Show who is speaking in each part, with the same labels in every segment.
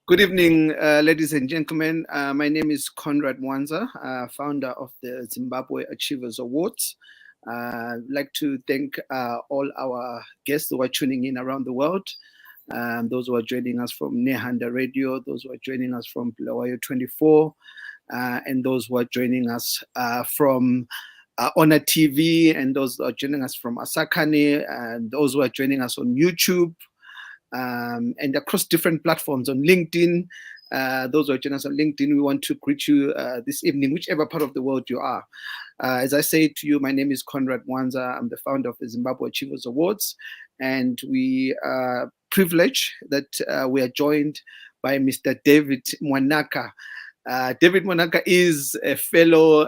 Speaker 1: Good evening, ladies and gentlemen. My name is Conrad Mwanza, founder of the Zimbabwe Achievers Awards. I'd like to thank all our guests who are tuning in around the world, those who are joining us from Nehanda Radio, those who are joining us from Bulawayo 24, and those who are joining us from ONA TV, and those who are joining us from Asakane, and those who are joining us on YouTube. And across different platforms on LinkedIn. Those who are joining us on LinkedIn, we want to greet you this evening, whichever part of the world you are. As I say to you, my name is Conrad Mwanza. I'm the founder of the Zimbabwe Achievers Awards, and we are privileged that we are joined by Mr. David Mwanaka. David Mwanaka is a fellow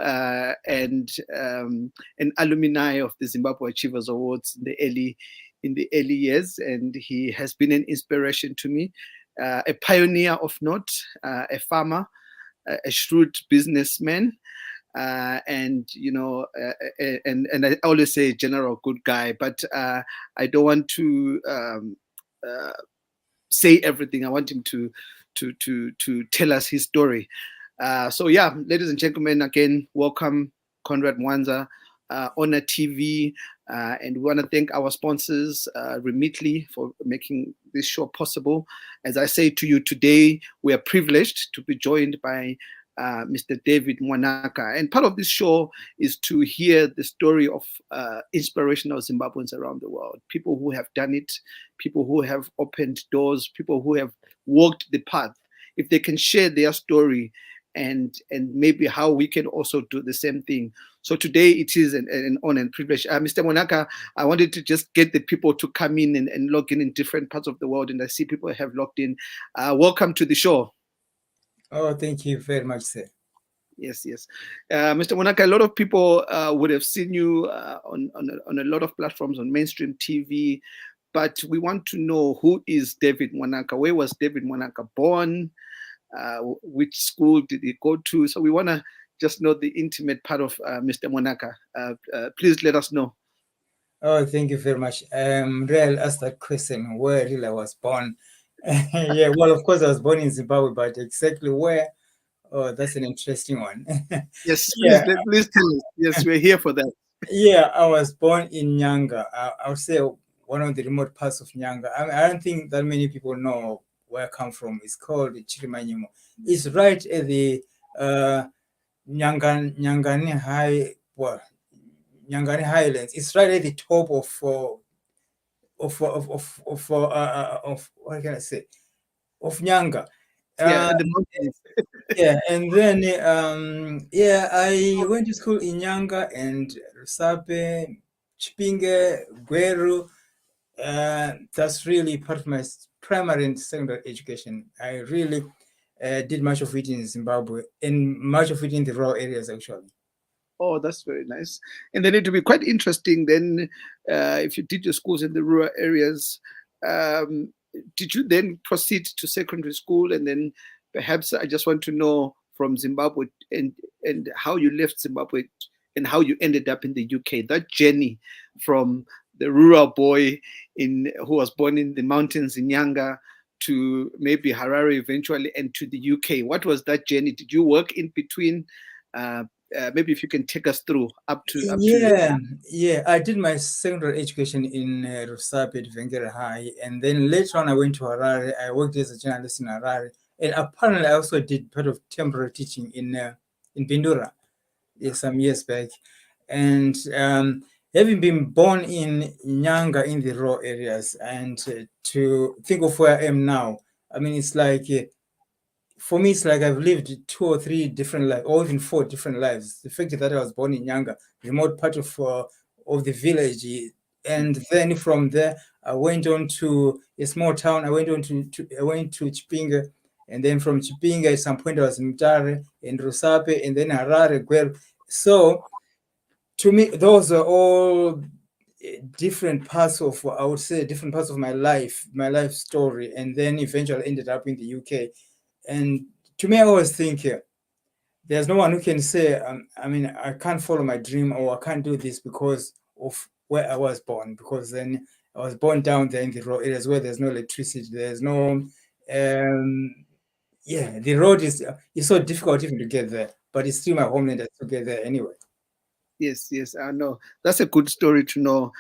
Speaker 1: and an alumni of the Zimbabwe Achievers Awards in the early years, and he has been an inspiration to me, a pioneer of note, a farmer, a shrewd businessman, and I always say general good guy, but I don't want to say everything. I want him to tell us his story. So yeah, ladies and gentlemen, again, welcome Conrad Mwanza, ONA TV, and we want to thank our sponsors, Remitly, for making this show possible. As I say to you today, we are privileged to be joined by Mr. David Mwanaka. And part of this show is to hear the story of inspirational Zimbabweans around the world, people who have done it, people who have opened doors, people who have walked the path. If they can share their story, and maybe how we can also do the same thing. So today it is an honor and privilege. Mr. Mwanaka, I wanted to just get the people to come in and log in different parts of the world, and I see people have logged in. Welcome to the show.
Speaker 2: Oh, thank you very much, sir.
Speaker 1: Yes. Mr. Mwanaka, a lot of people would have seen you on a lot of platforms, on mainstream TV, but we want to know, who is David Mwanaka? Where was David Mwanaka born? Which school did he go to? So we want to just know the intimate part of Mr. Mwanaka. Please let us know.
Speaker 2: Oh, thank you very much. Real asked that question, where really I was born. Yeah, well, of course I was born in Zimbabwe, but exactly where? Oh, that's an interesting one.
Speaker 1: Yes,
Speaker 2: Yeah.
Speaker 1: please tell us. Yes, we're here for that.
Speaker 2: Yeah, I was born in Nyanga. I would say one of the remote parts of Nyanga. I don't think that many people know where I come from. It's called Chirimanyimo. It's right at the Nyangani High, well, Nyangani Highlands. It's right at the top of what can I say? Of Nyanga.
Speaker 1: Yeah, the mountains.
Speaker 2: Yeah, and then I went to school in Nyanga and Rusape, Chipinge, Gweru. That's really part of my primary and secondary education. I really did much of it in Zimbabwe, and much of it in the rural areas, actually.
Speaker 1: Oh, that's very nice. And then it will be quite interesting then, if you did your schools in the rural areas, did you then proceed to secondary school? And then perhaps I just want to know from Zimbabwe and how you left Zimbabwe and how you ended up in the UK, that journey from the rural boy who was born in the mountains in Nyanga to maybe Harare eventually, and to the UK. What was that journey? Did you work in between? Maybe if you can take us through up to.
Speaker 2: Yeah. I did my secondary education in Rusape, Vengere High, and then later on I went to Harare. I worked as a journalist in Harare, and apparently I also did part of temporary teaching in Bindura, some years back. And having been born in Nyanga in the rural areas, and to think of where I am now, I mean, it's like. For me, it's like I've lived 2 or 3 different lives, or even 4 different lives. The fact that I was born in Nyanga, remote part of the village, and then from there I went on to a small town. I went to Chipinge, and then from Chipinge at some point I was in Mutare and Rusape, and then Harare, Gweru. So to me, those are all different parts of, I would say, different parts of my life story, and then eventually ended up in the UK. And to me, I always think there's no one who can say, I can't follow my dream, or I can't do this because of where I was born. Because then I was born down there in the rural areas where there's no electricity, there's no yeah, the road is so difficult even to get there, but it's still my homeland to get there anyway.
Speaker 1: Yes, yes, I know. That's a good story to know.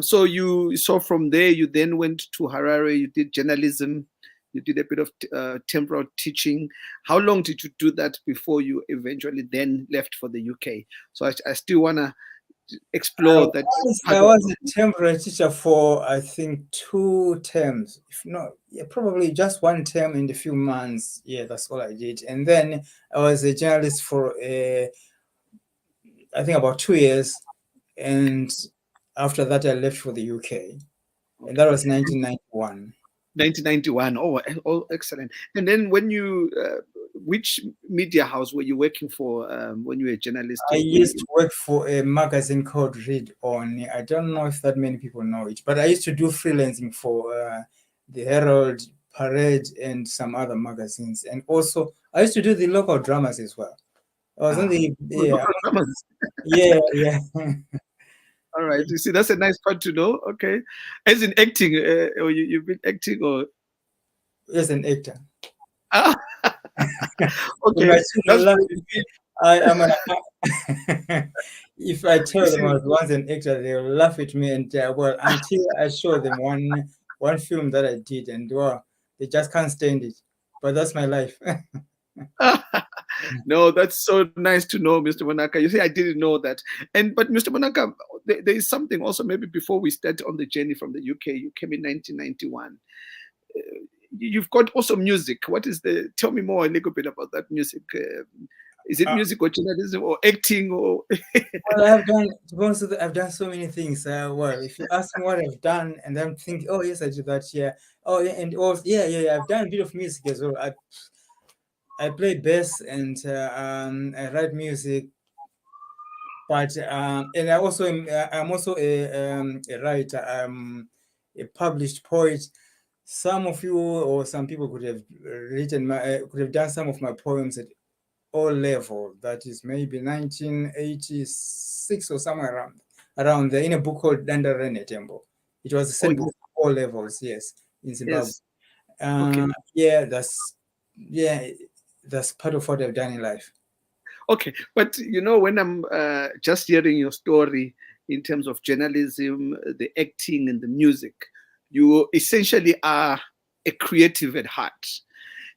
Speaker 1: So from there, you then went to Harare. You did journalism. You did a bit of temporal teaching. How long did you do that before you eventually then left for the UK? So I still wanna explore that part
Speaker 2: I
Speaker 1: of
Speaker 2: was
Speaker 1: your.
Speaker 2: a temporary teacher for I think 2 terms, if not, yeah, probably just 1 term in a few months. Yeah, that's all I did. And then I was a journalist for I think about 2 years, and after that I left for the UK, and that
Speaker 1: Okay.
Speaker 2: was 1991.
Speaker 1: 1991. Oh, excellent. And then which media house were you working for when you were a journalist?
Speaker 2: I
Speaker 1: Were
Speaker 2: used
Speaker 1: you,
Speaker 2: to work for a magazine called Read On. I don't know if that many people know it, but I used to do freelancing for the Herald, Parade, and some other magazines. And also, I used to do the local dramas as well. I was on
Speaker 1: ah,
Speaker 2: the yeah,
Speaker 1: local dramas.
Speaker 2: yeah.
Speaker 1: All right. You see, that's a nice part to know. Okay. As in acting, or you've been acting, or
Speaker 2: As an actor.
Speaker 1: ah,
Speaker 2: So
Speaker 1: okay,
Speaker 2: my
Speaker 1: that's
Speaker 2: children laugh at me. I am an if I
Speaker 1: you
Speaker 2: tell them I
Speaker 1: see.
Speaker 2: was once an actor, they will laugh at me, and well, until I show them one film that I did, and well, they just can't stand it. But that's my life.
Speaker 1: No, that's so nice to know, Mr. Mwanaka. You see, I didn't know that. But Mr. Mwanaka, there is something also. Maybe before we start on the journey from the UK, you came in 1991. You've got also music. What is the? Tell me more a little bit about that music. Is it
Speaker 2: Uh,
Speaker 1: music or journalism or acting or?
Speaker 2: well, I've done, to be honest with you, I've done so many things. Well, if you ask me what I've done, and I'm thinking, oh yes, I did that. Yeah. Oh yeah, and also yeah. I've done a bit of music as well. I play bass, and I write music. But and I also I'm also a writer. I'm a published poet. Some of you or some people could have written could have done some of my poems at O level. That is maybe 1986 or somewhere around there, in a book called Dandarene Temple. It was a
Speaker 1: Oh
Speaker 2: set
Speaker 1: yes,
Speaker 2: book for O levels, yes, in Zimbabwe.
Speaker 1: yes. Okay.
Speaker 2: Yeah, yeah, that's part of what I've done in life.
Speaker 1: Okay, but when I'm just hearing your story in terms of journalism, the acting, and the music, you essentially are a creative at heart.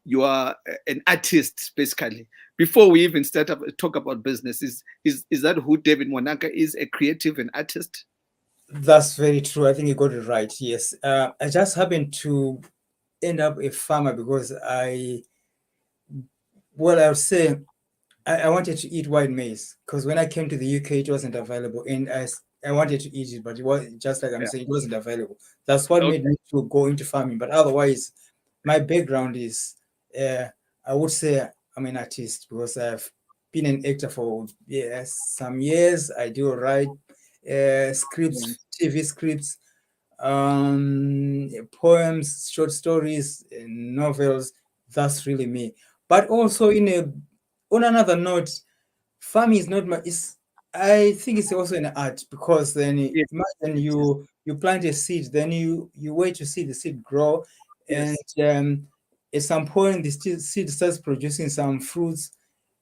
Speaker 1: You are an artist, basically. Before we even talk about business, is that who David Mwanaka is? A creative and artist?
Speaker 2: That's very true. I think you got it right. Yes. I just happened to end up a farmer because I would say I wanted to eat white maize because when I came to the UK, it wasn't available. And I wanted to eat it, but it was just like I'm
Speaker 1: Yeah.
Speaker 2: saying, it wasn't available. That's what made
Speaker 1: Okay.
Speaker 2: me to go into farming. But otherwise, my background is, uh, I would say I'm an artist because I've been an actor for some years. I do write
Speaker 1: Mm.
Speaker 2: scripts, TV scripts, poems, short stories, novels. That's really me. But also on another note, farming is not my. It's I think it's also an art because then
Speaker 1: Yes.
Speaker 2: imagine
Speaker 1: Yes. Yes.
Speaker 2: you plant a seed, then you wait to see the seed grow, and
Speaker 1: Yes.
Speaker 2: at some point the seed starts producing some fruits,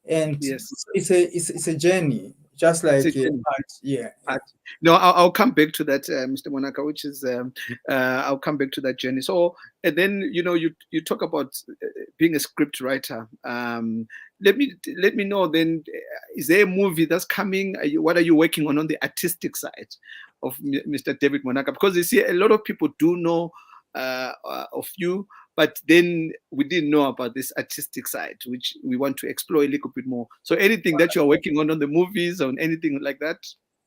Speaker 2: and
Speaker 1: Yes.
Speaker 2: it's a journey, just
Speaker 1: It's a
Speaker 2: like
Speaker 1: journey.
Speaker 2: art. Yeah, yeah.
Speaker 1: No, I'll come back to that, Mr. Monaka, which is I'll come back to that journey. So, and then you talk about being a script writer. Let me know then. Is there a movie that's coming? What are you working on the artistic side of Mr. David Monaka? Because you see, a lot of people do know of you, but then we didn't know about this artistic side, which we want to explore a little bit more. So, anything that you're working on the movies, on anything like that?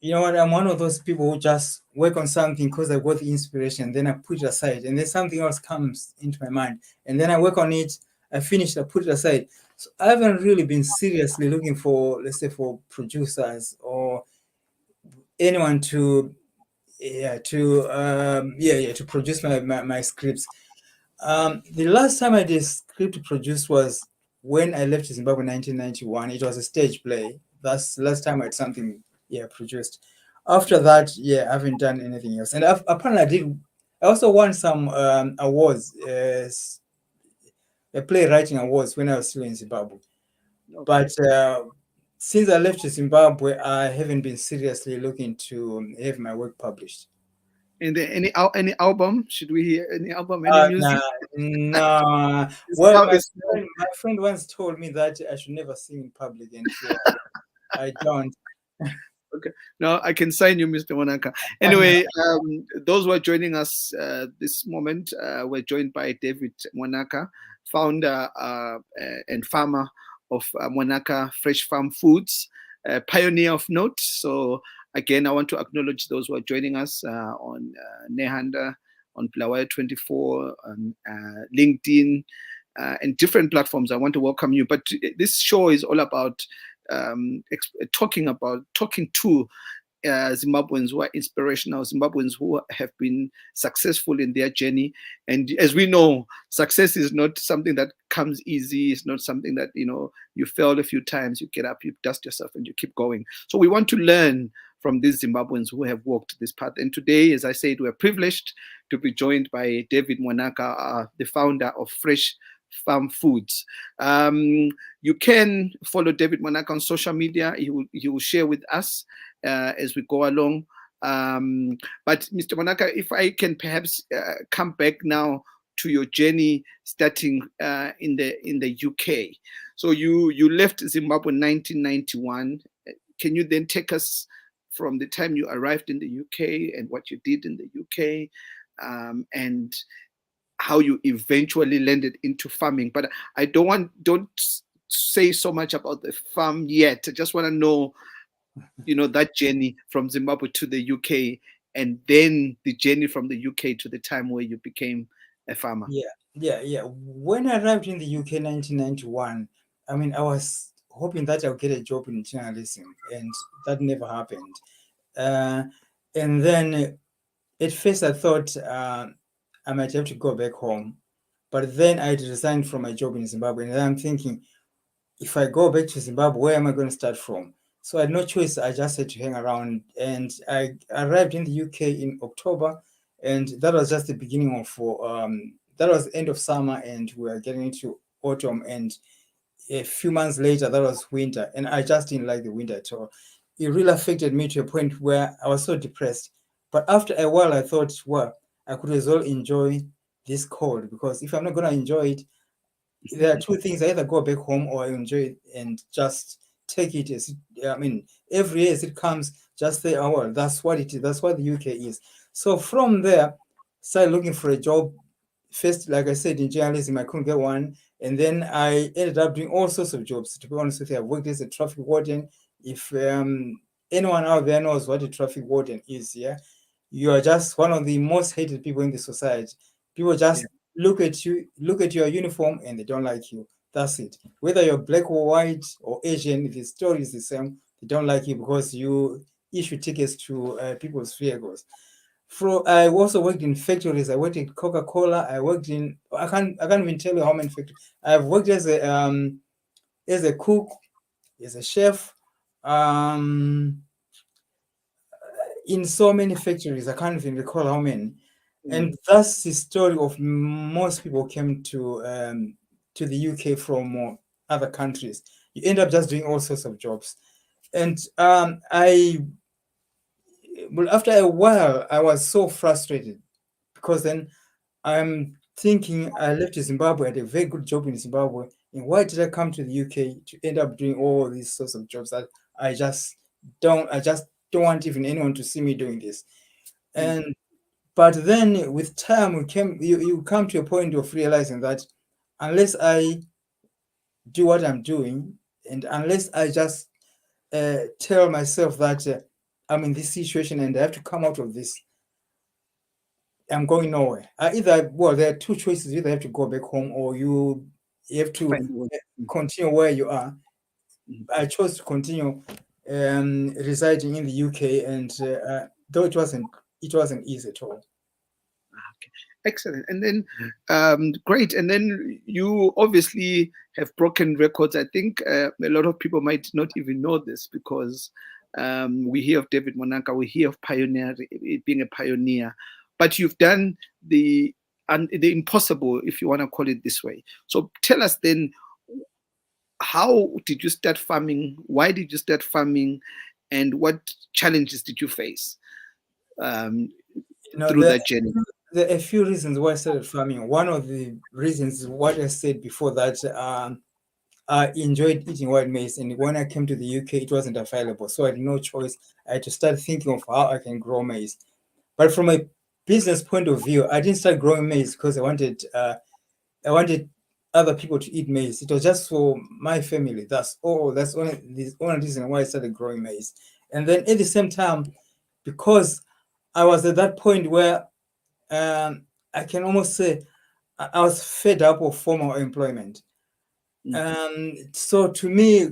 Speaker 2: You know what? I'm one of those people who just work on something because I got the inspiration, then I put it aside, and then something else comes into my mind, and then I work on it. I finish, I put it aside. So I haven't really been seriously looking for, let's say, for producers or anyone to, to produce my scripts. The last time I did script produced was when I left Zimbabwe in 1991. It was a stage play. That's the last time I had something, produced. After that, I haven't done anything else. And apparently, I also won some awards, playwriting awards when I was still in Zimbabwe.
Speaker 1: Okay.
Speaker 2: But since I left Zimbabwe, I haven't been seriously looking to have my work published.
Speaker 1: And any album? Should we hear any album? Any music?
Speaker 2: Nah. Well, my friend once told me that I should never sing in public, and I don't.
Speaker 1: Okay. No, I can sign you, Mr. Mwanaka. Anyway, those who are joining us this moment, we're joined by David Mwanaka, founder and farmer of Mwanaka Fresh Farm Foods, pioneer of note. So again, I want to acknowledge those who are joining us on Nehanda, on Bulawayo 24, on LinkedIn, and different platforms. I want to welcome you. But this show is all about talking to Zimbabweans who are inspirational, Zimbabweans who have been successful in their journey. And as we know, success is not something that comes easy. It's not something that, you fail a few times, you get up, you dust yourself, and you keep going. So we want to learn from these Zimbabweans who have walked this path. And today, as I said, we're privileged to be joined by David Mwanaka, the founder of Fresh Farm Foods. You can follow David Mwanaka on social media. He will share with us as we go along. But Mr. Mwanaka, if I can perhaps come back now to your journey starting in the UK. So you left Zimbabwe in 1991. Can you then take us from the time you arrived in the UK and what you did in the UK, and how you eventually landed into farming? But I don't say so much about the farm yet. I just want to know, that journey from Zimbabwe to the UK, and then the journey from the UK to the time where you became a farmer.
Speaker 2: Yeah. When I arrived in the UK in 1991, I mean, I was hoping that I'll get a job in journalism, and that never happened. And then at first I thought I might have to go back home. But then I resigned from my job in Zimbabwe, and I'm thinking, if I go back to Zimbabwe, where am I going to start from? So I had no choice. I just had to hang around, and I arrived in the UK in October, and that was just the beginning of that was the end of summer, and we were getting into autumn, and a few months later that was winter, and I just didn't like the winter at all. It really affected me to a point where I was so depressed. But after a while, I thought, well, I could as well enjoy this cold, because if I'm not going to enjoy it, there are two things: I either go back home or I enjoy it and just take it as every year as it comes, just say, oh well, that's what it is, that's what the UK is. So from there, started looking for a job. First, like I said, in journalism, I couldn't get one, and then I ended up doing all sorts of jobs. To be honest with you, I worked as a traffic warden. If anyone out there knows what a traffic warden is, you are just one of the most hated people in the society. People just look at you, look at your uniform, and they don't like you. That's it. Whether you're black or white or Asian, the story is the same. They don't like you because you issue tickets to people's vehicles. I also worked in factories. I worked in Coca-Cola. I worked in I can't even tell you how many factories. I've worked as a cook, as a chef, in so many factories. I can't even recall how many. And that's the story of most people came to the UK from other countries. You end up just doing all sorts of jobs. And well, after a while, I was so frustrated, because then I'm thinking, I left Zimbabwe, I had a very good job in Zimbabwe, and why did I come to the UK to end up doing all these sorts of jobs that I just don't want even anyone to see me doing this. But then with time, you come to a point of realizing that unless I do what I'm doing, and unless I just tell myself that I'm in this situation and I have to come out of this, I'm going nowhere. There are two choices: either I have to go back home, or you have to continue where you are. I chose to continue residing in the UK, and though it wasn't easy at all.
Speaker 1: Okay. Excellent. And then great. And then you obviously have broken records. I think a lot of people might not even know this, because we hear of David Mwanaka, we hear of being a pioneer, but you've done the the impossible, if you want to call it this way. So tell us then, how did you start farming? Why did you start farming? And what challenges did you face through that journey?
Speaker 2: There are a few reasons why I started farming. One of the reasons is what I said before, that I enjoyed eating white maize, and when I came to the UK, it wasn't available, so I had no choice. I had to start thinking of how I can grow maize. But from a business point of view, I didn't start growing maize because I wanted other people to eat maize. It was just for my family. That's all. That's the only reason why I started growing maize. And then at the same time, because I was at that point where I can almost say I was fed up of formal employment. So to me,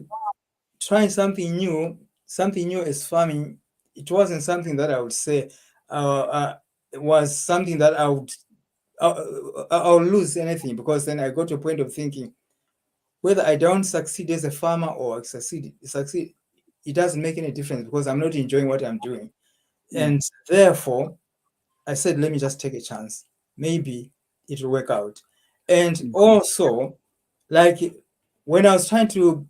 Speaker 2: trying something new as farming, it wasn't something that I would say it was something that I'll lose anything, because then I got to a point of thinking, whether I don't succeed as a farmer or succeed, it doesn't make any difference, because I'm not enjoying what I'm doing. And therefore, I said, let me just take a chance. Maybe it will work out. And also, like when I was trying to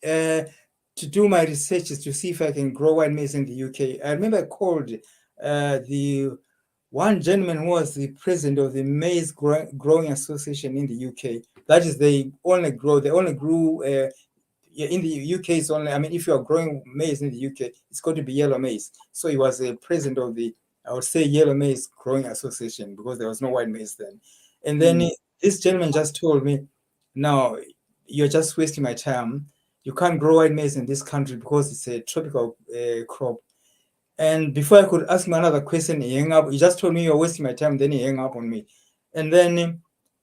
Speaker 2: do my researches to see if I can grow white maize in the UK, I remember I called the one gentleman who was the president of the Maize Growing Association in the UK. That is, they only grew in the UK. It's only, I mean, if you are growing maize in the UK, it's going to be yellow maize. So he was the president of the, I would say, Yellow Maize Growing Association, because there was no white maize then. And then this gentleman just told me, no, you're just wasting my time. You can't grow white maize in this country because it's a tropical crop. And before I could ask him another question, he hung up. He just told me, you're wasting my time. Then he hung up on me. And then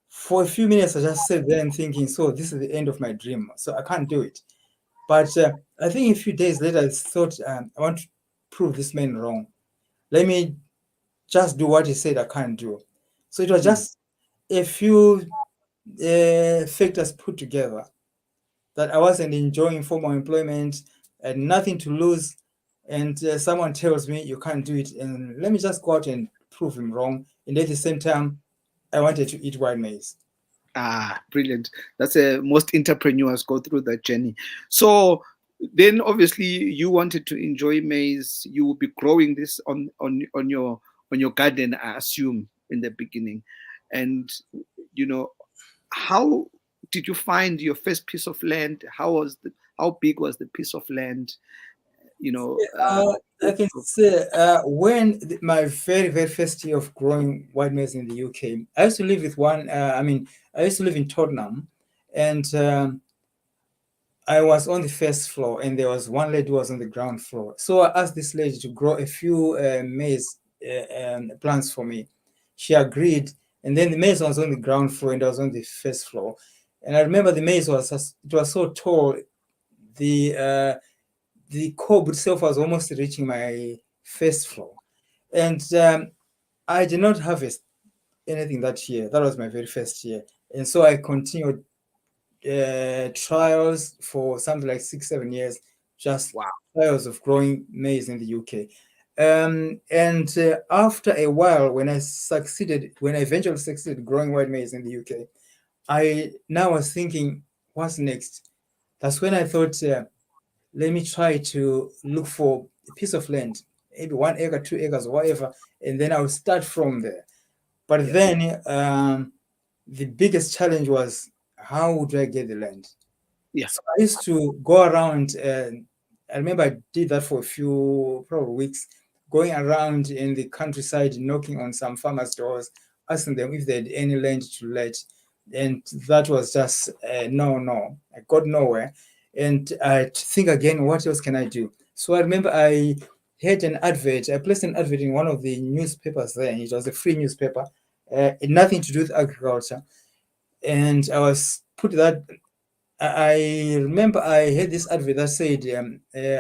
Speaker 2: for a few minutes, I just sat there and thinking, so this is the end of my dream. So I can't do it. But I think a few days later, I thought, I want to prove this man wrong. Let me just do what he said I can't do. So it was just a few factors put together, that I wasn't enjoying formal employment and nothing to lose. And someone tells me you can't do it, and let me just go out and prove him wrong. And at the same time, I wanted to eat white maize.
Speaker 1: Brilliant. That's most entrepreneurs go through that journey. So then obviously you wanted to enjoy maize. You will be growing this on your garden, I assume, in the beginning. And how did you find your first piece of land? How big was the piece of land?
Speaker 2: I can say when my very, very first year of growing white maize in the UK, I used to live with I used to live in Tottenham, and I was on the first floor, and there was one lady who was on the ground floor. So I asked this lady to grow a few maize plants for me. She agreed, and then the maize was on the ground floor, and I was on the first floor. And I remember the maize was so tall, the cob itself was almost reaching my first floor. And I did not harvest anything that year. That was my very first year. And so I continued trials for something like 6-7 years, just trials of growing maize in the UK. And after a while, when I eventually succeeded growing white maize in the UK, I now was thinking, what's next? That's when I thought, let me try to look for a piece of land, maybe 1 acre, 2 acres, or whatever, and then I'll start from there. But then the biggest challenge was, how would I get the land? So I used to go around, and I remember I did that for a few probably weeks, going around in the countryside, knocking on some farmers' doors, asking them if they had any land to let. And that was just no. I got nowhere. And I think again, what else can I do? So I remember I had an advert. I placed an advert in one of the newspapers there. It was a free newspaper, nothing to do with agriculture. And I was put that. I remember I had this advert that said,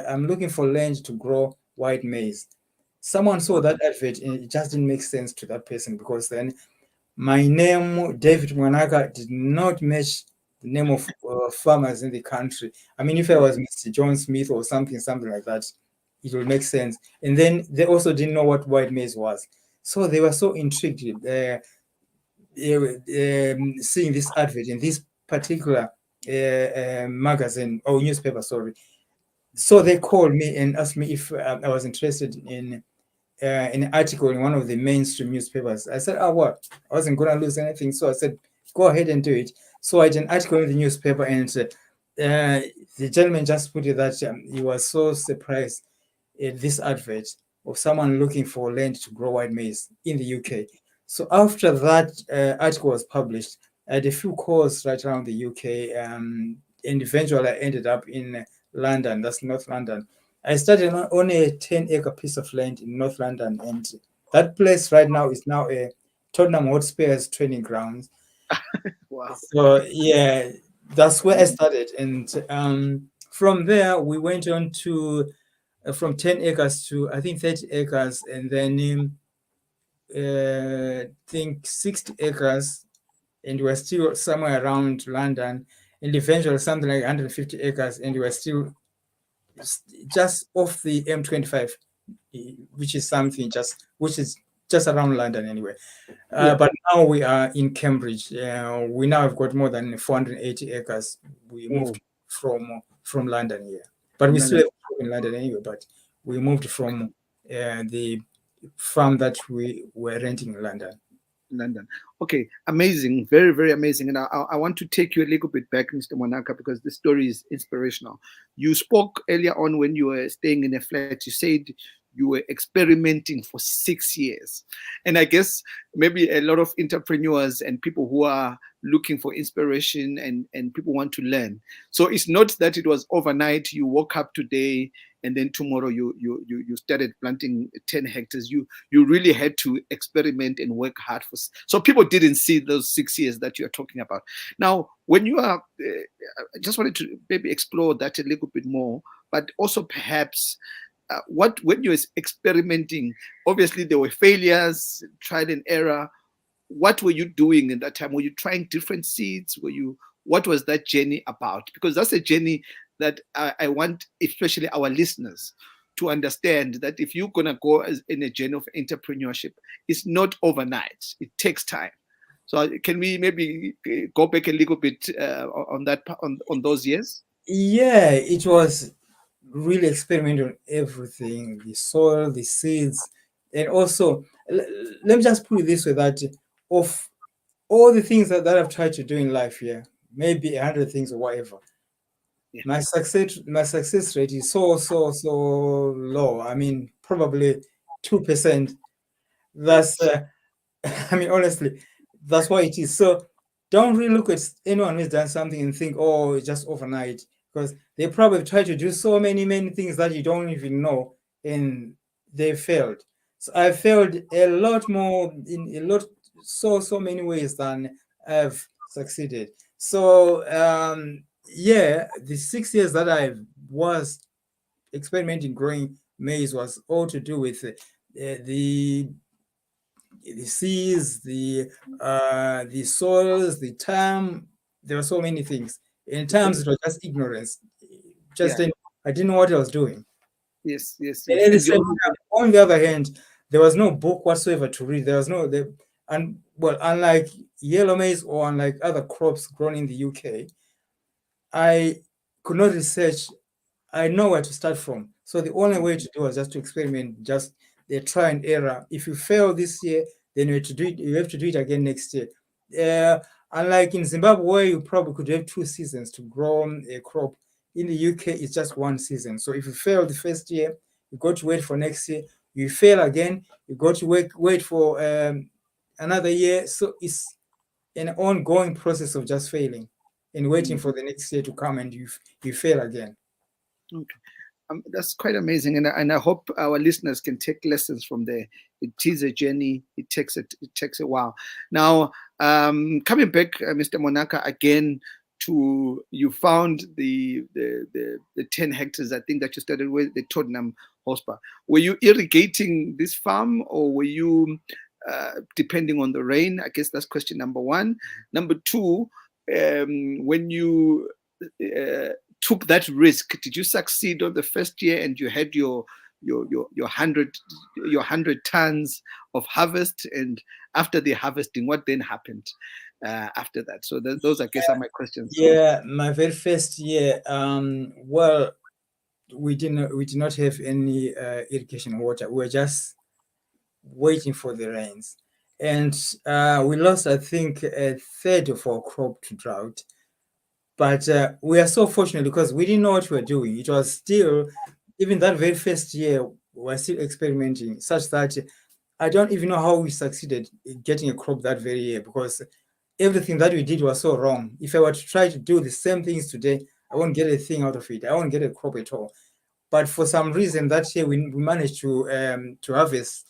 Speaker 2: I'm looking for land to grow white maize. Someone saw that advert, and it just didn't make sense to that person, because then my name, David Mwanaka, did not match the name of farmers in the country. I mean, if I was Mr. John Smith or something like that, it would make sense. And then they also didn't know what white maize was. So they were so intrigued. seeing this advert in this particular magazine or newspaper, sorry. So they called me and asked me if I was interested in an article in one of the mainstream newspapers. I said, oh, what? I wasn't going to lose anything. So I said, go ahead and do it. So I did an article in the newspaper, and the gentleman just put it that he was so surprised at this advert of someone looking for land to grow white maize in the UK. So after that article was published, I had a few calls right around the UK, and eventually I ended up in London, that's North London. I started on a 10-acre piece of land in North London, and that place right now is now a Tottenham Hotspur's training ground.
Speaker 1: Wow.
Speaker 2: So yeah, that's where I started, and from there we went on to from 10 acres to I think 30 acres, and then I think 60 acres, and we're still somewhere around London, and eventually something like 150 acres, and we're still just off the M25, which is something which is just around London anyway. But now we are in Cambridge. We now have got more than 480 acres. We moved from London here, but we still have in London anyway. But we moved from the farm that we were renting in London.
Speaker 1: London. Okay, amazing, very, very amazing. And I want to take you a little bit back, Mr. Mwanaka, because the story is inspirational. You spoke earlier on when you were staying in a flat. You said you were experimenting for 6 years. And I guess maybe a lot of entrepreneurs and people who are looking for inspiration and people want to learn. So it's not that it was overnight, you woke up today and then tomorrow you started planting 10 hectares. You really had to experiment and work hard for. So people didn't see those 6 years that you're talking about. Now, when you are, I just wanted to maybe explore that a little bit more, but also perhaps when you're experimenting, obviously there were failures, trial and error. What were you doing in that time? Were you trying different seeds? What was that journey about? Because that's a journey that I want, especially our listeners, to understand that if you're gonna go in a journey of entrepreneurship, it's not overnight. It takes time. So can we maybe go back a little bit on that on those years?
Speaker 2: Yeah, it was really experimenting on everything, the soil, the seeds, and also let me just put it this way, that of all the things that I've tried to do in life here, maybe 100 things or whatever, my success rate is so low. I mean, probably 2%. That's I mean, honestly, that's why it is. So don't really look at anyone who's done something and think, oh, it's just overnight, because they probably try to do so many things that you don't even know, and they failed. So I failed a lot more in so many ways than I've succeeded. So yeah, the 6 years that I was experimenting growing maize was all to do with the seas, the soils, the time. There were so many things. In times it was just ignorance. I didn't know what I was doing.
Speaker 1: Yes.
Speaker 2: And at the same time, on the other hand, there was no book whatsoever to read. There was no and well, unlike yellow maize or unlike other crops grown in the UK, I could not research. I know where to start from. So the only way to do was just to experiment, just the try and error. If you fail this year, then you have to do it again next year. Unlike in Zimbabwe, where you probably could have 2 seasons to grow a crop. In the UK, it's just 1 season. So if you fail the first year, you got to wait for next year. You fail again, you got to wait for another year. So it's an ongoing process of just failing and waiting for the next year to come, and you fail again.
Speaker 1: Okay. That's quite amazing, and I hope our listeners can take lessons from there. It is a journey. It takes a while. Now, coming back, Mr. Mwanaka, again to you found the 10 hectares. I think that you started with the Tottenham Hotspur. Were you irrigating this farm, or were you depending on the rain? I guess that's question number one. Number two, when you took that risk, did you succeed on the first year and you had your 100 tons of harvest, and after the harvesting, what then happened after that? So those, I guess, are my questions.
Speaker 2: Yeah, my very first year, well, we did not have any irrigation water. We were just waiting for the rains, and we lost, I think, a third of our crop to drought. But we are so fortunate because we didn't know what we were doing. It was still, even that very first year, we were still experimenting, such that I don't even know how we succeeded in getting a crop that very year, because everything that we did was so wrong. If I were to try to do the same things today, I won't get a thing out of it. I won't get a crop at all. But for some reason that year we managed to harvest.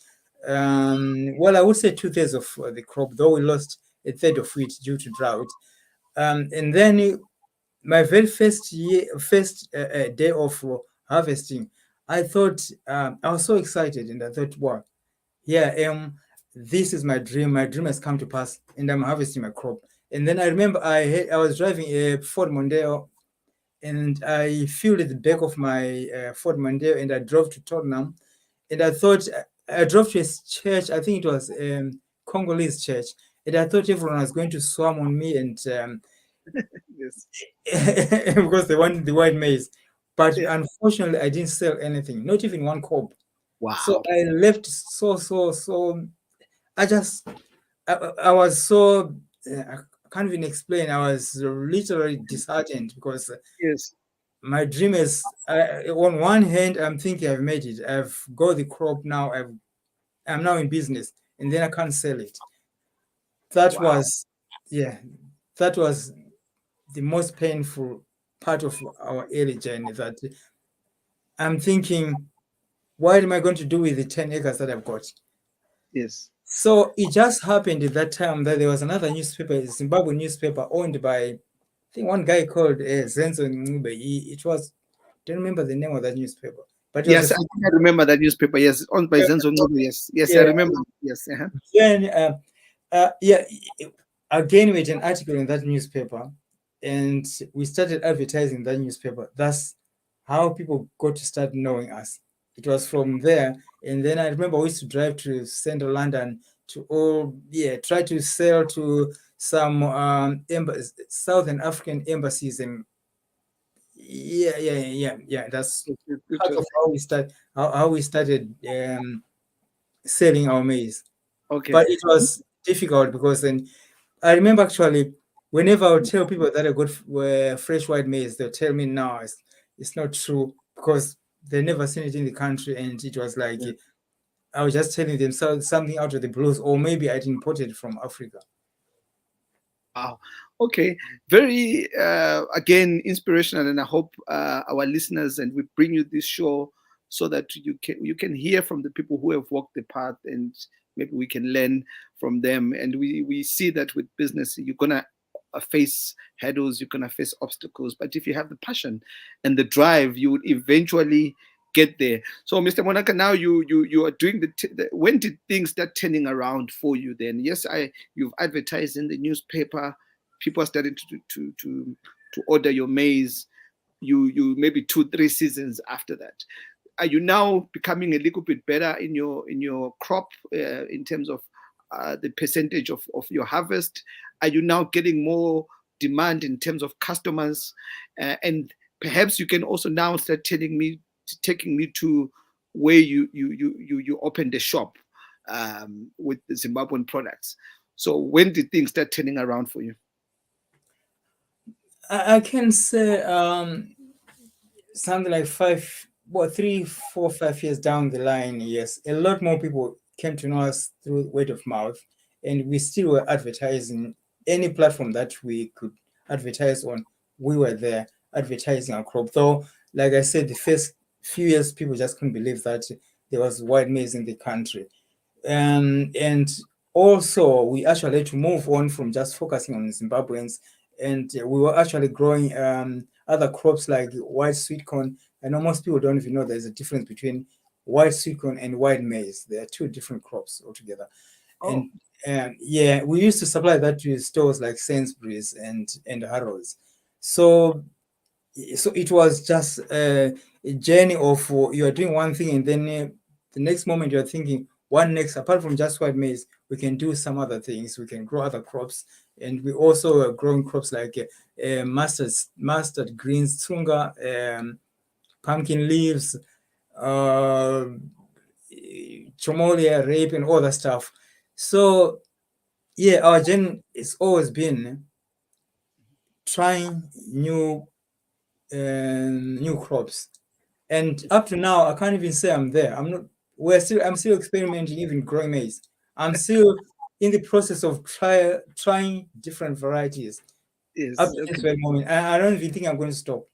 Speaker 2: Well, I would say 2/3 of the crop, though we lost a third of it due to drought. And then my very first day of harvesting, I thought, I was so excited, and I thought, wow, here I am. This is my dream. My dream has come to pass, and I'm harvesting my crop. And then I remember I was driving a Ford Mondeo, and I filled the back of my Ford Mondeo, and I drove to Tottenham. And I thought, I drove to a church. I think it was Congolese church, and I thought everyone was going to swarm on me, and
Speaker 1: Yes.
Speaker 2: because they wanted the white maize. But
Speaker 1: Yeah.
Speaker 2: unfortunately, I didn't sell anything, not even one cob. So
Speaker 1: Wow.
Speaker 2: I left so. I just, I was so, I can't even explain. I was literally disheartened because
Speaker 1: Yes.
Speaker 2: my dream is, on one hand, I'm thinking I've made it. I've got the crop now. I'm now in business, and then I can't sell it. That
Speaker 1: Wow.
Speaker 2: was, yeah, that was the most painful part of our early journey. That I'm thinking, what am I going to do with the 10 acres that I've got?
Speaker 1: Yes.
Speaker 2: So it just happened at that time that there was another newspaper, a Zimbabwe newspaper owned by, I think, one guy called Zenzo Ngube. It was, don't remember the name of that newspaper, but it was
Speaker 1: Yes,
Speaker 2: a,
Speaker 1: I think I remember that newspaper. Yes, owned by Zenzo Ngube. Yes, yes, I
Speaker 2: yeah.
Speaker 1: remember. Yes. Uh-huh.
Speaker 2: Then, yeah, again, we had an article in that newspaper, and we started advertising that newspaper. That's how people got to start knowing us. It was from there. And then I remember we used to drive to central London to try to sell to some Southern African embassies, and yeah. That's
Speaker 1: Good
Speaker 2: part
Speaker 1: to-
Speaker 2: of how we started selling our maize.
Speaker 1: Okay.
Speaker 2: But it was difficult because then I remember actually, whenever I would tell people that I got fresh white maize, they'll tell me no, it's not true, because they never seen it in the country, and it was like
Speaker 1: Yeah.
Speaker 2: I was just telling them something out of the blues, or maybe I'd imported it from Africa.
Speaker 1: Wow. Okay. Very again inspirational, and I hope our listeners, and we bring you this show so that you can hear from the people who have walked the path, and maybe we can learn from them. And we see that with business, you're gonna face hurdles, you're gonna face obstacles, but if you have the passion and the drive, you will eventually get there. So, Mr. Mwanaka, now you are doing when did things start turning around for you? Then, yes, you've advertised in the newspaper, people are starting to order your maize. You maybe 2-3 seasons after that. Are you now becoming a little bit better in your crop in terms of the percentage of your harvest? Are you now getting more demand in terms of customers? And perhaps you can also now start taking me to where you opened a shop with the Zimbabwean products. So when did things start turning around for you?
Speaker 2: I can say something like 3, 4, 5 years down the line. Yes, a lot more people came to know us through word of mouth, and we still were advertising any platform that we could advertise on. We were there advertising our crop. Though, like I said, the first few years, people just couldn't believe that there was white maize in the country. And also, we actually had to move on from just focusing on Zimbabweans, and we were actually growing other crops like white sweet corn. I know most people don't even know there's a difference between white sweet corn and white maize. They are two different crops altogether.
Speaker 1: Oh,
Speaker 2: And yeah, we used to supply that to stores like Sainsbury's and Harrods. So So it was just a journey of you are doing one thing, and then the next moment you are thinking, what next? Apart from just white maize, we can do some other things. We can grow other crops, and we also are growing crops like mustard greens, tsunga, pumpkin leaves, uh, chomolia, rape, and all that stuff. So yeah, our journey has always been trying new crops, and up to now I can't even say I'm there. I'm still experimenting, even growing maize. I'm still in the process of trying different varieties up
Speaker 1: Yes.
Speaker 2: to this
Speaker 1: Okay.
Speaker 2: very moment. I don't even think I'm going to stop.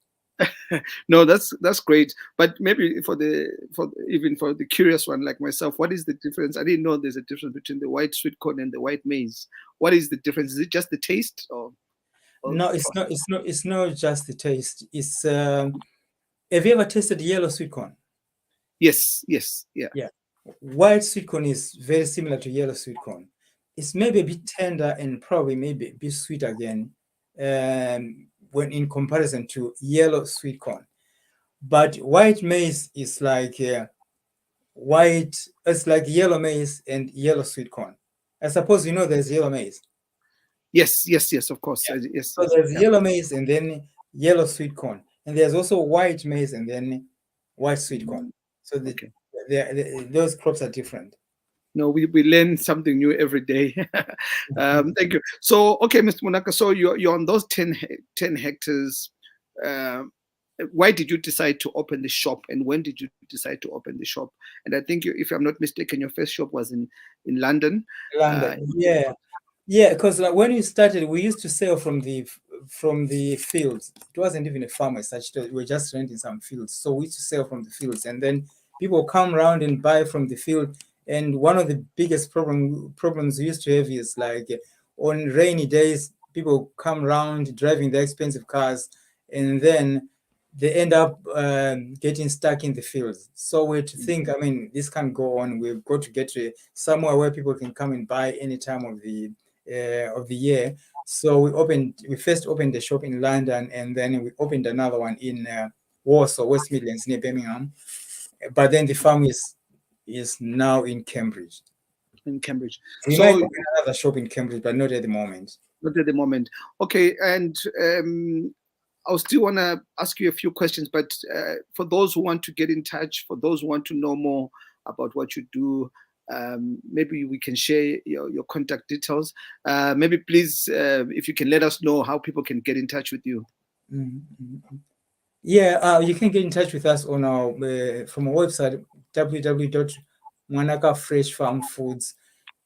Speaker 1: No, that's great. But maybe even for the curious one like myself, what is the difference? I didn't know there's a difference between the white sweet corn and the white maize. What is the difference? Is it just the taste or
Speaker 2: No,
Speaker 1: the
Speaker 2: it's not.
Speaker 1: process?
Speaker 2: It's not just the taste. It's have you ever tasted yellow sweet corn?
Speaker 1: Yes, yes, yeah.
Speaker 2: Yeah, white sweet corn is very similar to yellow sweet corn. It's maybe a bit tender and probably maybe a bit sweet again, when in comparison to yellow sweet corn. But white maize is like white. It's like yellow maize and yellow sweet corn. I suppose you know there's yellow maize.
Speaker 1: Yes, yes, yes, of course.
Speaker 2: Yeah.
Speaker 1: Yes,
Speaker 2: So
Speaker 1: yes,
Speaker 2: there's
Speaker 1: yeah.
Speaker 2: yellow maize and then yellow sweet corn, and there's also white maize and then white sweet corn. So
Speaker 1: Okay.
Speaker 2: those crops are different.
Speaker 1: No, we learn something new every day. Thank you. So, okay, Mr. Mwanaka, so you're on those 10 hectares. Um, why did you decide to open the shop, and when did you decide to open the shop? And I think, if I'm not mistaken, your first shop was in London. Uh,
Speaker 2: London, yeah, yeah. Because like, when we started, we used to sell from the fields. It wasn't even a farm as such. We were just renting some fields, so we used to sell from the fields, and then people come around and buy from the field. And one of the biggest problems we used to have is like on rainy days, people come around driving their expensive cars, and then they end up getting stuck in the fields. So we had to think, I mean, this can't go on. We've got to get to somewhere where people can come and buy any time of the year. So we first opened the shop in London, and then we opened another one in Warsaw, West Midlands, near Birmingham. But then the farm is now in Cambridge.
Speaker 1: in Cambridge.
Speaker 2: We might
Speaker 1: So,
Speaker 2: open another shop in Cambridge, but not at the moment.
Speaker 1: not at the moment. Okay, and I still want to ask you a few questions, but for those who want to get in touch, for those who want to know more about what you do, maybe we can share your contact details. Maybe please, if you can let us know how people can get in touch with you.
Speaker 2: Mm-hmm. Yeah, you can get in touch with us on our from our website www.mwanakafreshfarmfoods.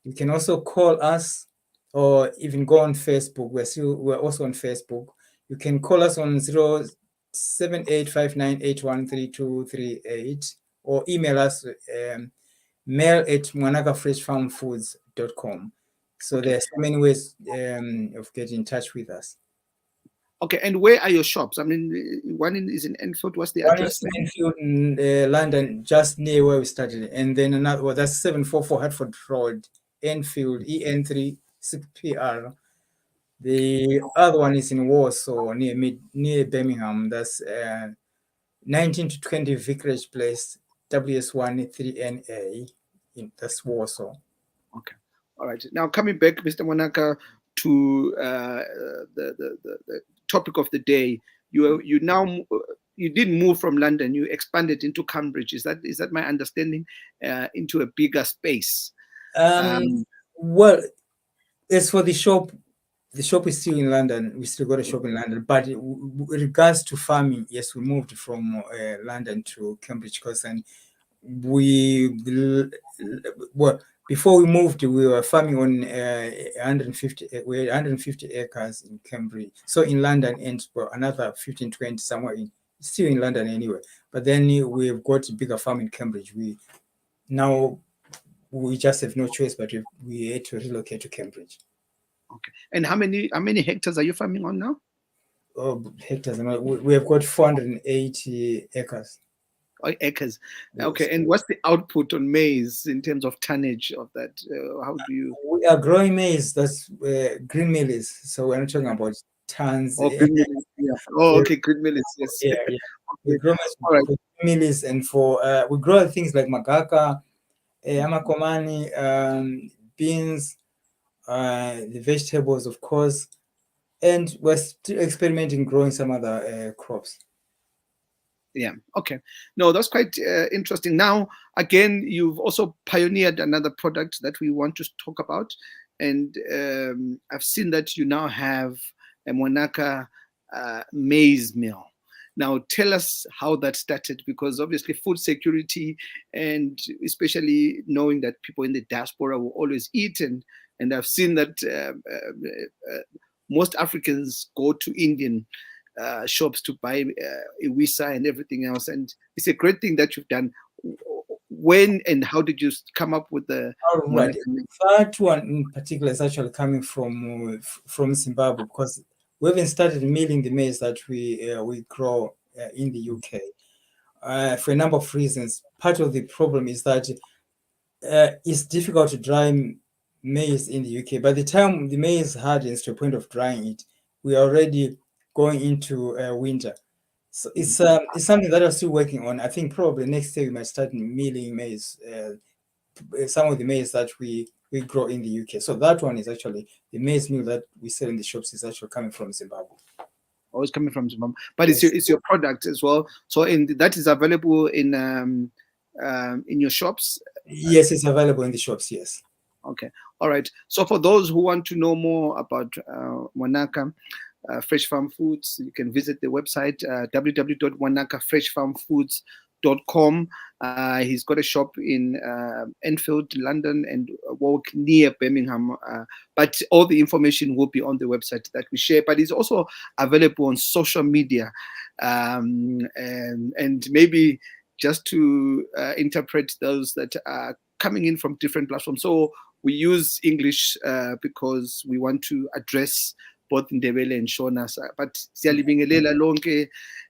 Speaker 2: You can also call us or even go on Facebook. We're also on Facebook. You can call us on 07859813238 or email us mail@mwanakafreshfarmfoods.com. So
Speaker 1: Okay.
Speaker 2: there are so many ways of getting in touch with us.
Speaker 1: Okay, and where are your shops? I mean, one is in Enfield. What's the
Speaker 2: One
Speaker 1: address
Speaker 2: is
Speaker 1: there?
Speaker 2: Enfield in London, just near where we started, and then another. Well, that's 744 Hertford Road, Enfield, EN3 6PR. The other one is in Warsaw, near Birmingham. That's 19 to 20 Vicarage Place, WS1 3NA. That's Warsaw.
Speaker 1: Okay. All right. Now coming back, Mr. Mwanaka, to the topic of the day. You now you didn't move from London. You expanded into Cambridge. Is that my understanding? Into a bigger space. Um,
Speaker 2: Well, as for the shop is still in London. We still got a shop in London. But with regards to farming, yes, we moved from London to Cambridge because then we well before we moved we were farming on 150 we had 150 acres in Cambridge, so in London, and well, another 15 20 somewhere in still in London anyway. But then we've got a bigger farm in Cambridge. Now we just have no choice, but we had to relocate to Cambridge.
Speaker 1: okay. And how many hectares are you farming on now?
Speaker 2: Oh, hectares. We have got 480 acres.
Speaker 1: Oh, acres.
Speaker 2: Yes.
Speaker 1: Okay. And what's the output on maize in terms of tonnage of that? How do you?
Speaker 2: We are growing maize. That's green maize. So we're not talking about tons.
Speaker 1: Oh, green millet. Yeah. Oh, okay, green millet. Yes.
Speaker 2: Yeah, yeah. We
Speaker 1: Okay.
Speaker 2: grow maize
Speaker 1: All right.
Speaker 2: for families and for we grow things like magaka, amakomani, beans, the vegetables, of course, and we're still experimenting growing some other crops.
Speaker 1: Yeah. Okay. No, that's quite interesting. Now, again, you've also pioneered another product that we want to talk about, and I've seen that you now have a Mwanaka maize mill. Now, tell us how that started, because obviously food security, and especially knowing that people in the diaspora will always eat, and I've seen that most Africans go to Indian shops to buy Iwisa and everything else. And it's a great thing that you've done. When and how did you come up with the
Speaker 2: All right. That one in particular is actually coming from Zimbabwe, because we haven't started milling the maize that we grow in the UK for a number of reasons. Part of the problem is that it's difficult to dry maize in the UK. By the time the maize hardens to a point of drying it, we are already going into winter. So it's something that I'm still working on. I think probably next year we might start milling maize, some of the maize that we grow in the UK. So that one is actually the maize meal that we sell in the shops is actually coming from Zimbabwe.
Speaker 1: Always coming from Zimbabwe, but
Speaker 2: Yes.
Speaker 1: it's your product as well. So that is available in your shops.
Speaker 2: Yes, it's available in the shops. Yes.
Speaker 1: Okay. All right. So for those who want to know more about Mwanaka Fresh Farm Foods, you can visit the website www.mwanakafreshfarmfoods.com. He's got a shop in Enfield, London, and Warwick near Birmingham. But all the information will be on the website that we share. But it's also available on social media, and maybe just to interpret those that are coming in from different platforms. So we use English because we want to address both Ndebele and Shona. But siyalibingelela lonke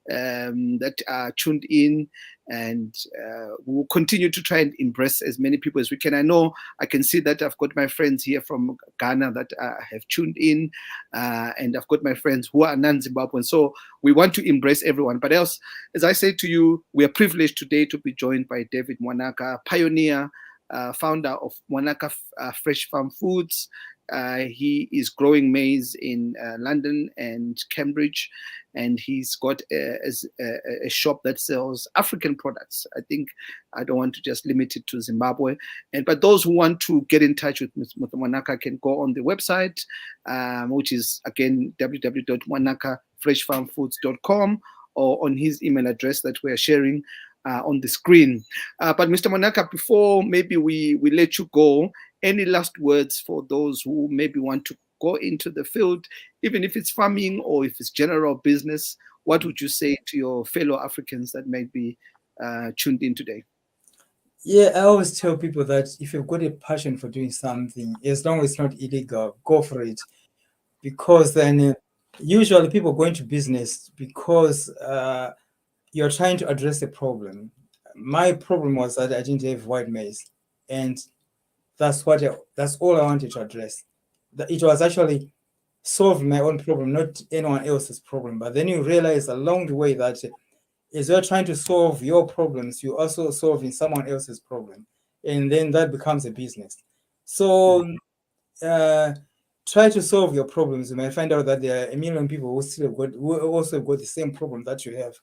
Speaker 1: that are tuned in, and we will continue to try and impress as many people as we can. I can see that I've got my friends here from Ghana that have tuned in, and I've got my friends who are non-Zimbabwean. So we want to embrace everyone. But else, as I say to you, we are privileged today to be joined by David Mwanaka, pioneer, founder of Mwanaka Fresh Farm Foods. He is growing maize in London and Cambridge, and he's got a shop that sells African products. I think I don't want to just limit it to Zimbabwe. But those who want to get in touch with Mwanaka can go on the website, which is again www.mwanakafreshfarmfoods.com, or on his email address that we are sharing on the screen. But Mr. Mwanaka, before maybe we let you go, any last words for those who maybe want to go into the field, even if it's farming or if it's general business? What would you say to your fellow Africans that might be tuned in today?
Speaker 2: Yeah, I always tell people that if you've got a passion for doing something, as long as it's not illegal, go for it. Because then usually people go into business because you're trying to address a problem. My problem was that I didn't have white maize, and that's all I wanted to address. It was actually solving my own problem, not anyone else's problem. But then you realize along the way that as you're trying to solve your problems, you're also solving someone else's problem, and then that becomes a business. So try to solve your problems. You might find out that there are a million people who also got the same problem that you have,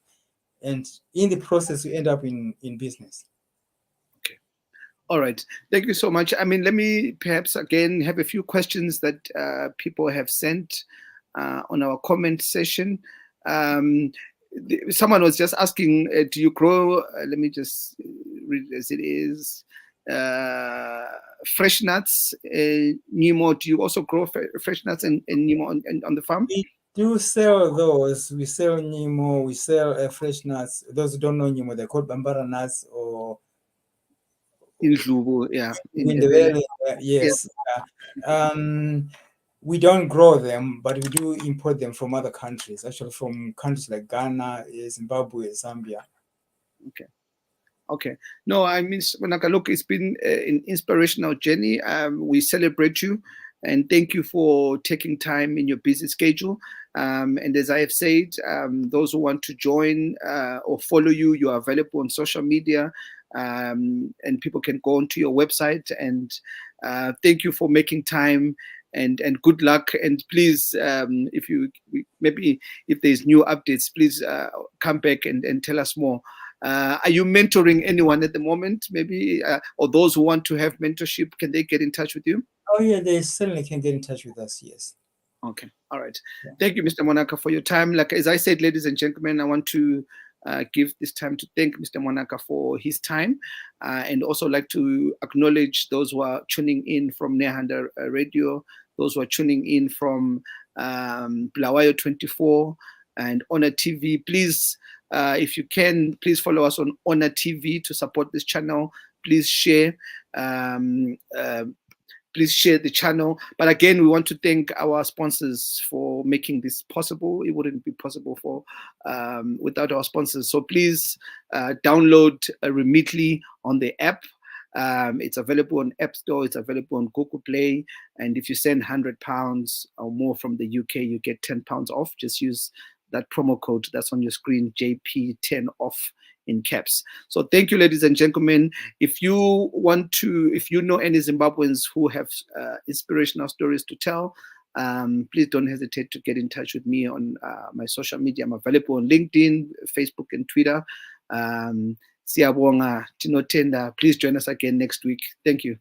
Speaker 2: and in the process you end up in business.
Speaker 1: Okay. All right. Thank you so much. I mean, let me perhaps again have a few questions that people have sent on our comment session. Someone was just asking, do you grow, let me just read as it is, fresh nuts, Nemo? Do you also grow fresh nuts and Nemo on the farm?
Speaker 2: We do sell those. We sell Nemo, we sell fresh nuts. Those who don't know Nemo, they're called Bambara nuts or
Speaker 1: In Zlubu, yeah.
Speaker 2: in the valley, yes. We don't grow them, but we do import them from other countries, actually from countries like Ghana, Zimbabwe, Zambia.
Speaker 1: Okay. Okay. No, I mean, Mwanaka, look, it's been an inspirational journey. We celebrate you and thank you for taking time in your busy schedule. And as I have said, those who want to join or follow you, you are available on social media, and people can go onto your website. And thank you for making time, and good luck. And please, if you maybe if there's new updates, please come back and tell us more. Are you mentoring anyone at the moment? Maybe, or those who want to have mentorship, can they get in touch with you?
Speaker 2: Oh yeah, they certainly can get in touch with us. Yes.
Speaker 1: Okay. All right.
Speaker 2: Yeah.
Speaker 1: Thank you, Mr. Mwanaka, for your time. Like as I said, ladies and gentlemen, I want to give this time to thank Mr. Mwanaka for his time, and also like to acknowledge those who are tuning in from Nehanda Radio, those who are tuning in from Blawayo 24 and ONA TV. Please, if you can, please follow us on ONA TV to support this channel. Please share. Please share the channel. But again, we want to thank our sponsors for making this possible. It wouldn't be possible for without our sponsors. So please download Remitly on the app. It's available on App Store. It's available on Google Play. And if you send £100 or more from the UK, you get £10 off. Just use that promo code that's on your screen, JP10 off in caps. So thank you, ladies and gentlemen. If you know any Zimbabweans who have inspirational stories to tell, please don't hesitate to get in touch with me on my social media. I'm available on LinkedIn, Facebook, and Twitter. Siyabonga, Tinotenda. Please join us again next week. Thank you.